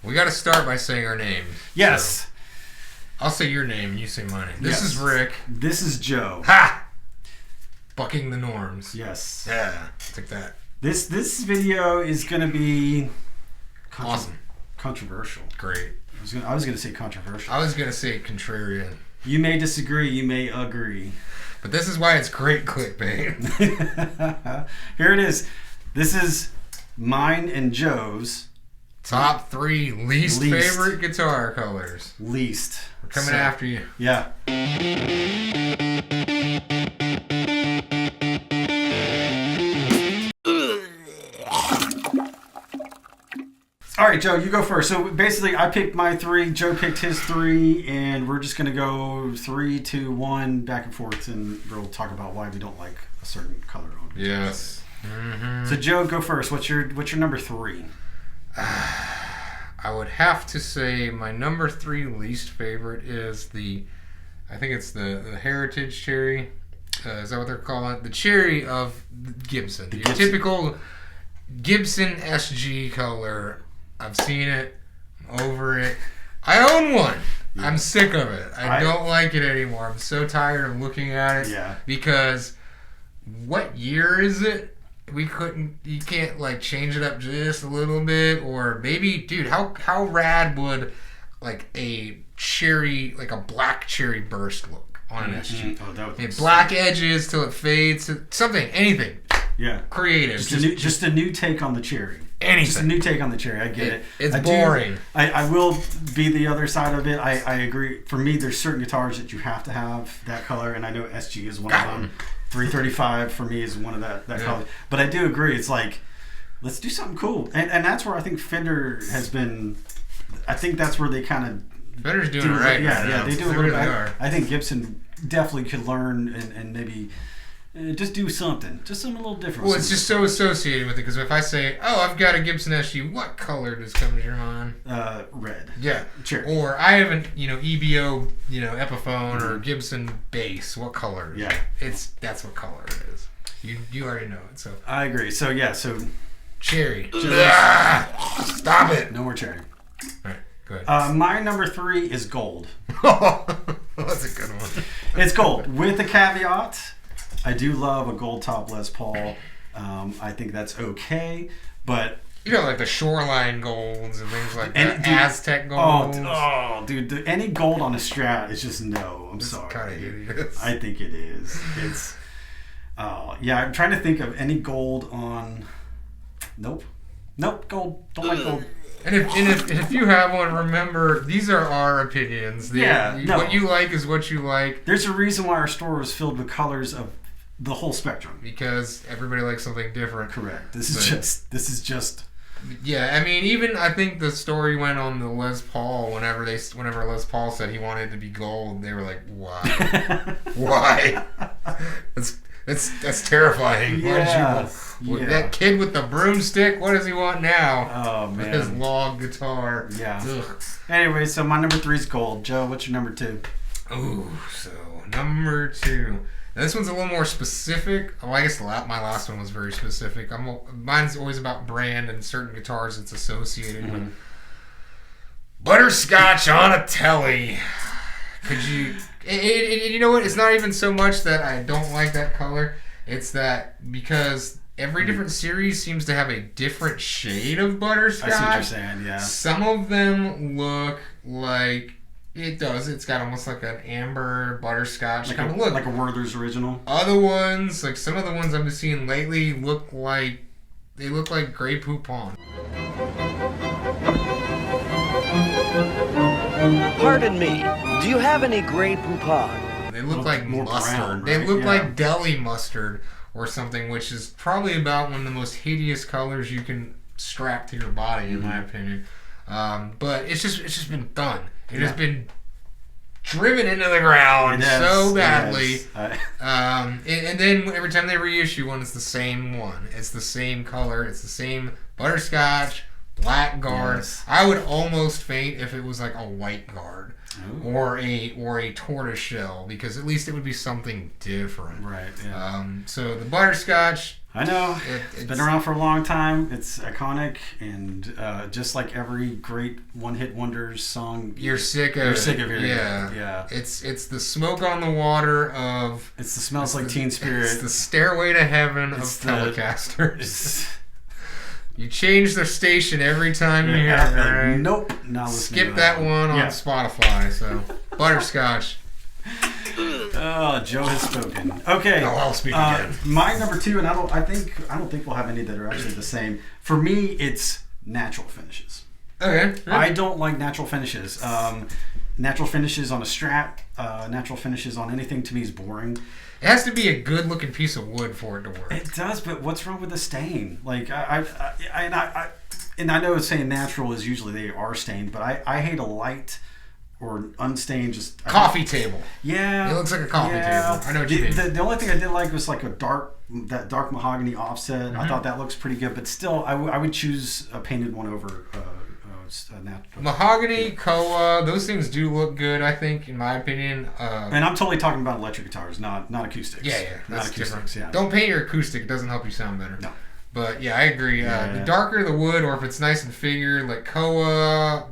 We got to start by saying our names. Yes. So I'll say your name and you say my name. This is Rick. This is Joe. Ha! Bucking the norms. Yes. Yeah. Take that. This video is going to be Awesome. Controversial. Great. I was going to say controversial. I was going to say contrarian. You may disagree. You may agree. But this is why it's great clickbait. Here it is. This is mine and Joe's Top 3 least favorite guitar colors. Least. We're coming after you. Yeah. All right, Joe, you go first. So basically, I picked my 3, Joe picked his 3, and we're just going to go 3, 2, 1, back and forth, and we'll talk about why we don't like a certain color on it. Yes. Mm-hmm. So, Joe, go first. What's your number 3? I would have to say my number 3 least favorite is I think it's the Heritage Cherry. Is that what they're calling it? The Cherry of Gibson. Your typical Gibson SG color. I've seen it. I'm over it. I own one. Yeah. I'm sick of it. I don't like it anymore. I'm so tired of looking at it. Yeah. Because what year is it? You can't like change it up just a little bit, or maybe, dude, how rad would like a cherry, like a black cherry burst look on an SG? Oh, that would black edges till it fades, something, anything. Yeah. Creative. Just a new take on the cherry. Anything. Just a new take on the cherry. I get it. It's boring. I will be the other side of it. I agree. For me, there's certain guitars that you have to have that color, and I know SG is one of them. 335 for me is one of that color. But I do agree. It's like, let's do something cool. And that's where I think Fender has been. I think that's where they kind of. Fender's doing it right. Yeah, they do a little really bit. I think Gibson definitely could learn and maybe. Just do something. Just something a little different. Well, it's just so associated with it, because if I say, oh, I've got a Gibson SG, what color does come to your mind? Red. Yeah. Sure. Or I have an, EBO, Epiphone or Gibson bass. What color? Yeah. That's what color it is. You already know it, so. I agree. So, yeah, Cherry. Stop it. No more cherry. All right, go ahead. My number 3 is gold. That's a good one. It's gold. With a caveat, I do love a gold top Les Paul. I think that's okay, but like the Shoreline golds and things like that. Aztec golds. Oh, dude, any gold on a Strat is just no. I'm sorry. Kind of hideous. I think it is. It's. Yeah. I'm trying to think of any gold on. Nope. Gold. Don't like gold. And if you have one, remember, these are our opinions. What you like is what you like. There's a reason why our store is filled with colors of the whole spectrum. Because everybody likes something different. Correct. This is just. Yeah, I mean, even I think the story went on the Les Paul. Whenever Les Paul said he wanted to be gold, they were like, "Why? Why? That's terrifying." Yeah. That kid with the broomstick. What does he want now? Oh man, with his log guitar. Yeah. Ugh. Anyway, so my number 3 is gold. Joe, what's your number 2? Ooh, so number 2. Now, this one's a little more specific. Oh, I guess my last one was very specific. Mine's always about brand and certain guitars it's associated with. Butterscotch on a telly. Could you... you know what? It's not even so much that I don't like that color. It's that because every different series seems to have a different shade of butterscotch. I see what you're saying, yeah. Some of them look like... It does. It's got almost like an amber butterscotch kind of look. Like a Werther's original. Other ones, like some of the ones I've been seeing lately, look like Grey Poupon. Pardon me. Do you have any Grey Poupon? They look like more mustard. brown, right? They look like deli mustard or something, which is probably about one of the most hideous colors you can strap to your body, in my opinion. But it's just been done. It has been driven into the ground so badly. And then every time they reissue one, it's the same one. It's the same color. It's the same butterscotch, black guard. Yes. I would almost faint if it was like a white guard. Ooh. Or a tortoise shell, because at least it would be something different. Right. Yeah. So the butterscotch. I know. It's been around for a long time. It's iconic, and just like every great one-hit wonders song, You're sick of hearing it. Yeah. Yeah. It's the smoke on the water of. It's the Smells Like Teen Spirit. It's the Stairway to Heaven of Telecasters. You change the station every time you hear it, right? Nope. Not listening Skip to that one on Yeah. Spotify. So butterscotch. Oh, Joe has spoken. Okay. Oh, I'll speak again. My number 2, and I don't think we'll have any that are actually the same. For me, it's natural finishes. Okay. I don't like natural finishes. Natural finishes on a Strat, natural finishes on anything to me is boring. It has to be a good looking piece of wood for it to work. It does, but what's wrong with the stain? Like I know saying natural is usually they are stained, but I hate a light or unstained just Coffee table. Yeah, It looks like a coffee table. I know what you mean. The only thing I did like was like that dark mahogany offset. I thought that looks pretty good, but still, I would choose a painted one over natural. Mahogany, koa, those things do look good, I think, in my opinion. And I'm totally talking about electric guitars, not acoustics. Yeah, not that's acoustics. different. Yeah. Don't paint your acoustic; it doesn't help you sound better. No. But yeah, I agree. The darker the wood, or if it's nice and figured, like koa,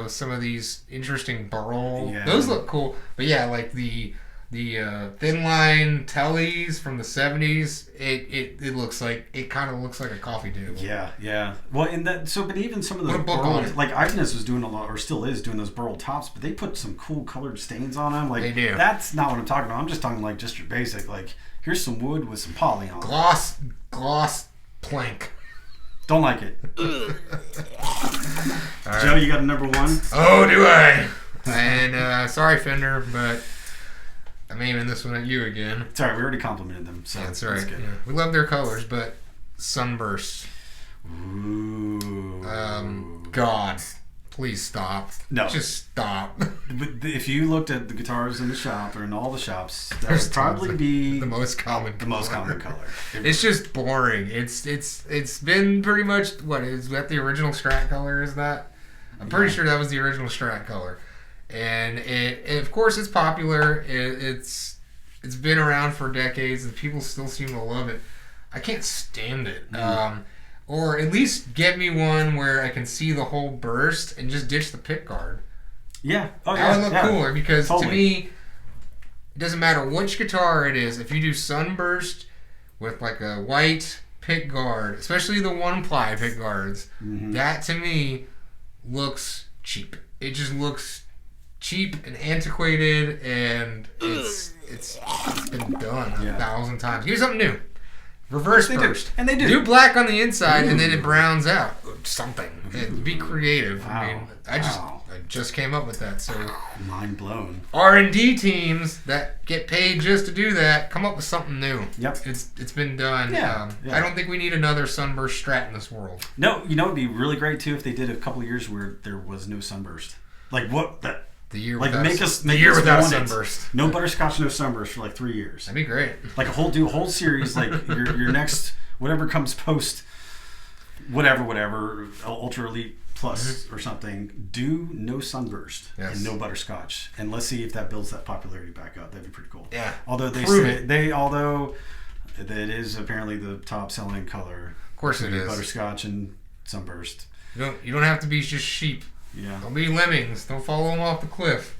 some of these interesting burl, those look cool. But yeah, like the thin line tellies from the 70s, it looks like kind of looks like a coffee table. Yeah. Well, but even some of those burled, like Ibanez was doing a lot, or still is doing those burled tops, but they put some cool colored stains on them. Like they do. That's not what I'm talking about. I'm just talking like just your basic, like here's some wood with some poly on it. Gloss plank. Don't like it. Right. Joe, you got a number 1? Oh, do I? And sorry, Fender, but I'm aiming this one at you again. It's alright, we already complimented them, so that's right. good. Yeah. We love their colors, but sunburst. Ooh. God, please stop. No. Just stop. But if you looked at the guitars in the shop or in all the shops, that would probably be the most common color. It's just boring. It's been pretty much is that the original Strat color? Is that? I'm pretty sure that was the original Strat color, and of course it's popular. It's been around for decades, and people still seem to love it. I can't stand it. Or at least get me one where I can see the whole burst and just ditch the pick guard. Yeah. That would look cooler, because totally. to me, it doesn't matter which guitar it is. If you do sunburst with like a white pick guard, especially the 1-ply pick guards, that to me looks cheap. It just looks cheap and antiquated, and it's been done 1,000 times. Give me something new. Reverse burst. And they do. Do black on the inside, and then it browns out. Something. And be creative. Wow. I mean, I just came up with that. So mind blown. R&D teams that get paid just to do that come up with something new. Yep. It's been done. Yeah. I don't think we need another sunburst Strat in this world. No, it'd be really great too if they did a couple of years where there was no sunburst. Like what that. The year like without make us without want sunburst. No butterscotch, no sunburst for like 3 years. That'd be great. Like do a whole series, like your next whatever comes post, whatever Ultra Elite Plus or something. Do no sunburst and no butterscotch, and let's see if that builds that popularity back up. That'd be pretty cool. Yeah. Although although it is apparently the top selling color. Of course it is. Butterscotch and sunburst. You don't have to be just sheep. Yeah. Don't be lemmings. Don't follow them off the cliff.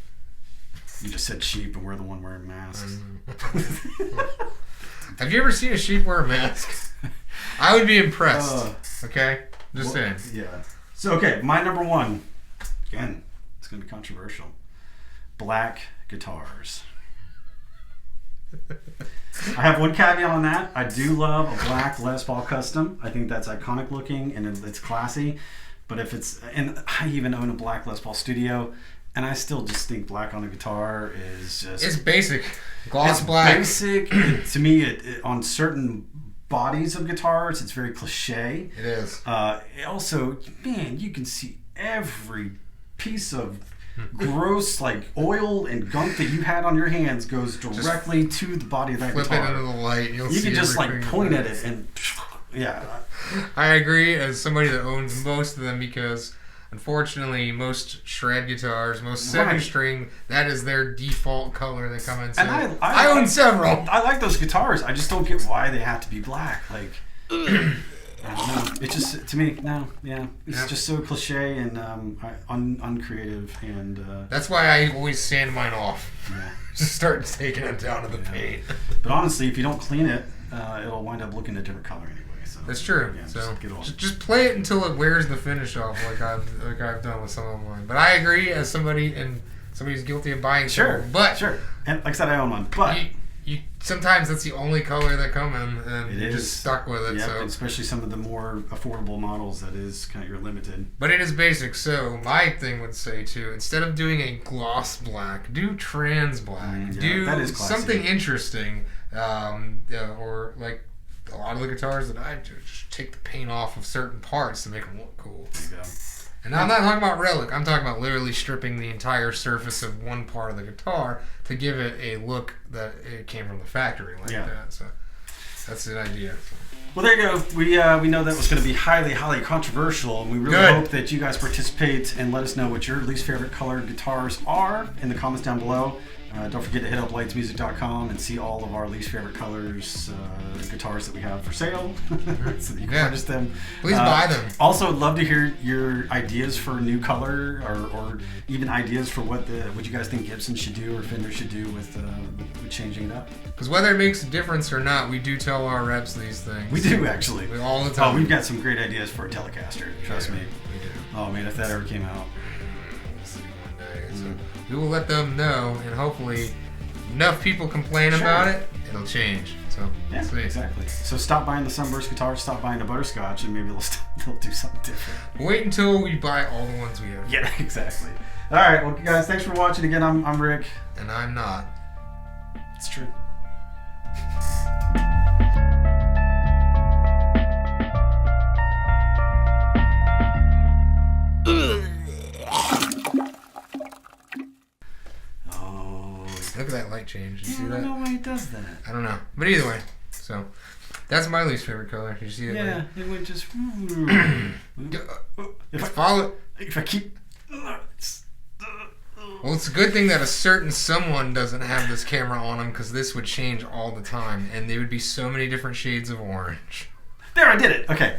You just said sheep, and we're the one wearing masks. Have you ever seen a sheep wear a mask? I would be impressed. Okay? Just saying. Yeah. So, okay, my number 1. Again, it's going to be controversial. Black guitars. I have one caveat on that. I do love a black Les Paul Custom. I think that's iconic looking, and it's classy. But and I even own a black Les Paul Studio, and I still just think black on a guitar is just... It's basic. Gloss black. Basic. To me, it on certain bodies of guitars, it's very cliche. It is. Also, man, you can see every piece of gross like oil and gunk that you had on your hands goes directly to the body of that flip guitar. Flip it into the light. You can just like point at it and Yeah. I agree as somebody that owns most of them because unfortunately most shred guitars, most 7-string, that is their default color they come in. So And I own several. I like those guitars. I just don't get why they have to be black. Like, I don't know. It's just, to me, it's just so cliche and uncreative. And that's why I always sand mine off. Yeah. Just start taking it down to the paint. But honestly, if you don't clean it, it'll wind up looking a different color anyway. So that's true. Yeah, so just play it until it wears the finish off, like I've done with some of mine. But I agree, as somebody who's guilty of buying sure, but and like I said, I own one. But you sometimes that's the only color that come in, and you're just stuck with it. Yep, so especially some of the more affordable models, that is kind of you're limited. But it is basic. So my thing would say too, instead of doing a gloss black, do trans black. Do that is classy. Something interesting, or like a lot of the guitars that I do, just take the paint off of certain parts to make them look cool. There you go. And I'm not talking about relic. I'm talking about literally stripping the entire surface of one part of the guitar to give it a look that it came from the factory like that. So that's the idea. Well, there you go. We know that was going to be highly, highly controversial, and we really hope that you guys participate and let us know what your least favorite colored guitars are in the comments down below. Don't forget to hit up lightsmusic.com and see all of our least favorite colors guitars that we have for sale, so that you can purchase them. Please buy them. Also, I'd love to hear your ideas for a new color, or even ideas for what you guys think Gibson should do or Fender should do with changing it up. Because whether it makes a difference or not, we do tell our reps these things. We do, actually. All the time. Oh, we've got some great ideas for a Telecaster. Trust me. We do. Oh man, if that ever came out. So we will let them know, and hopefully enough people complain about it, it'll change. So yeah, exactly. So stop buying the Sunburst guitars, stop buying the Butterscotch, and maybe they'll do something different. Wait until we buy all the ones we have. Yeah, exactly. All right, well guys, thanks for watching again. I'm Rick, and I'm not. It's true. Look at that light change. Did you see that? I don't know why he does that. I don't know. But either way, so that's my least favorite color. Did you see that? Yeah, it would just. If I keep. Well, it's a good thing that a certain someone doesn't have this camera on them, because this would change all the time, and there would be so many different shades of orange. There, I did it. Okay.